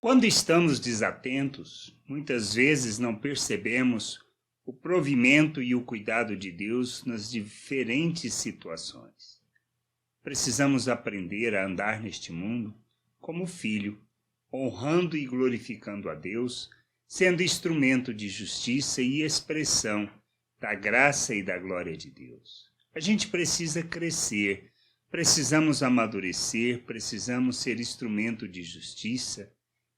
Quando estamos desatentos, muitas vezes não percebemos o provimento e o cuidado de Deus nas diferentes situações. Precisamos aprender a andar neste mundo como filho, honrando e glorificando a Deus, sendo instrumento de justiça e expressão da graça e da glória de Deus. A gente precisa crescer, precisamos amadurecer, precisamos ser instrumento de justiça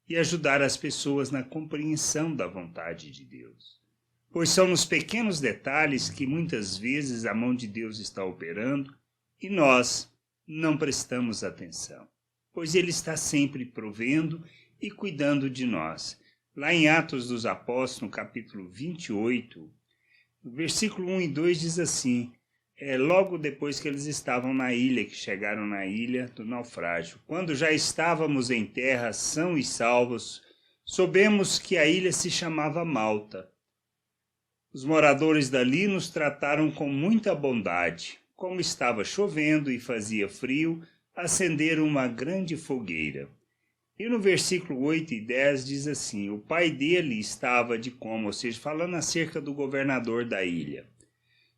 e ajudar as pessoas na compreensão da vontade de Deus. Pois são nos pequenos detalhes que muitas vezes a mão de Deus está operando e nós não prestamos atenção, pois Ele está sempre provendo e cuidando de nós. Lá em Atos dos Apóstolos, no capítulo 28, no versículo 1 e 2 diz assim: logo depois que eles estavam na ilha, que chegaram na ilha do naufrágio, quando já estávamos em terra são e salvos, soubemos que a ilha se chamava Malta. Os moradores dali nos trataram com muita bondade. Como estava chovendo e fazia frio, acenderam uma grande fogueira. E no versículo 8 e 10 diz assim: o pai dele estava de coma, ou seja, falando acerca do governador da ilha,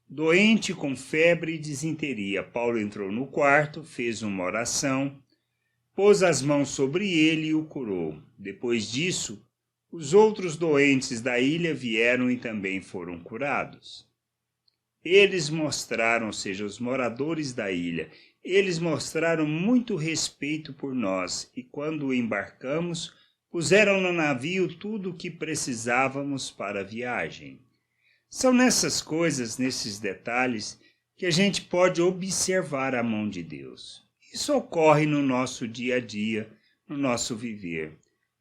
doente com febre e disenteria. Paulo entrou no quarto, fez uma oração, pôs as mãos sobre ele e o curou. Depois disso, os outros doentes da ilha vieram e também foram curados. Eles mostraram, ou seja, os moradores da ilha, eles mostraram muito respeito por nós e quando embarcamos, puseram no navio tudo o que precisávamos para a viagem. São nessas coisas, nesses detalhes, que a gente pode observar a mão de Deus. Isso ocorre no nosso dia a dia, no nosso viver.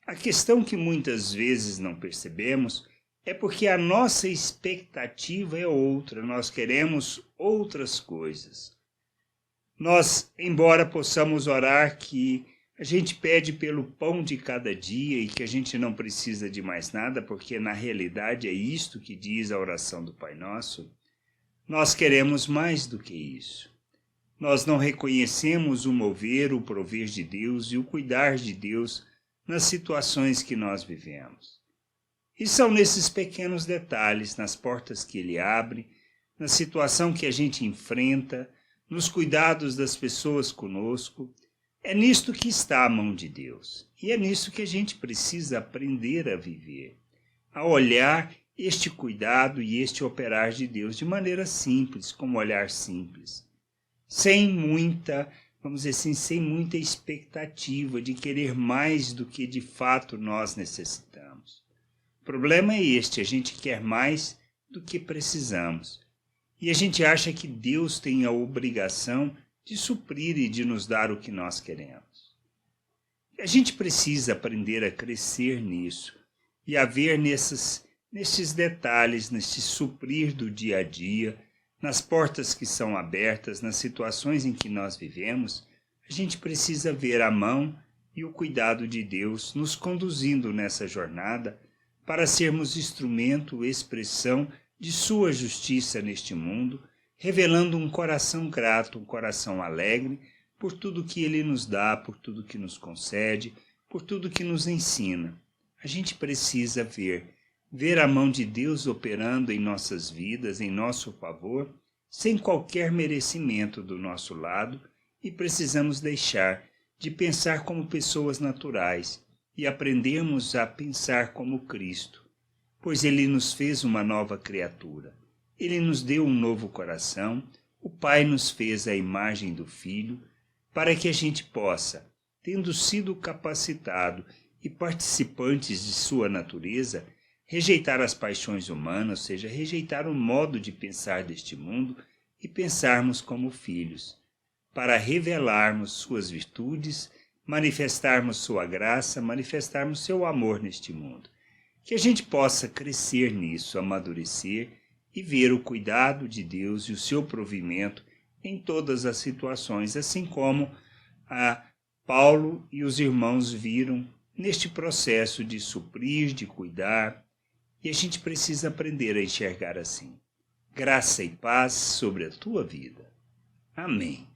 A questão que muitas vezes não percebemos é porque a nossa expectativa é outra, nós queremos outras coisas. Nós, embora possamos orar que a gente pede pelo pão de cada dia e que a gente não precisa de mais nada, porque na realidade é isto que diz a oração do Pai Nosso, nós queremos mais do que isso. Nós não reconhecemos o mover, o prover de Deus e o cuidar de Deus nas situações que nós vivemos. E são nesses pequenos detalhes, nas portas que Ele abre, na situação que a gente enfrenta, nos cuidados das pessoas conosco, é nisto que está a mão de Deus. E é nisso que a gente precisa aprender a viver, a olhar este cuidado e este operar de Deus de maneira simples, com um olhar simples, sem muita, vamos dizer assim, sem muita expectativa de querer mais do que de fato nós necessitamos. O problema é este, a gente quer mais do que precisamos. E a gente acha que Deus tem a obrigação de suprir e de nos dar o que nós queremos. A gente precisa aprender a crescer nisso e a ver nesses detalhes, nesse suprir do dia a dia, nas portas que são abertas, nas situações em que nós vivemos. A gente precisa ver a mão e o cuidado de Deus nos conduzindo nessa jornada para sermos instrumento, expressão de sua justiça neste mundo, revelando um coração grato, um coração alegre por tudo que Ele nos dá, por tudo que nos concede, por tudo que nos ensina. A gente precisa ver a mão de Deus operando em nossas vidas, em nosso favor, sem qualquer merecimento do nosso lado, e precisamos deixar de pensar como pessoas naturais e aprendermos a pensar como Cristo, pois Ele nos fez uma nova criatura. Ele nos deu um novo coração, o Pai nos fez a imagem do Filho, para que a gente possa, tendo sido capacitado e participantes de sua natureza, rejeitar as paixões humanas, ou seja, rejeitar o modo de pensar deste mundo e pensarmos como filhos, para revelarmos suas virtudes, manifestarmos sua graça, manifestarmos seu amor neste mundo. Que a gente possa crescer nisso, amadurecer e ver o cuidado de Deus e o seu provimento em todas as situações, assim como Paulo e os irmãos viram neste processo de suprir, de cuidar, e a gente precisa aprender a enxergar assim. Graça e paz sobre a tua vida. Amém.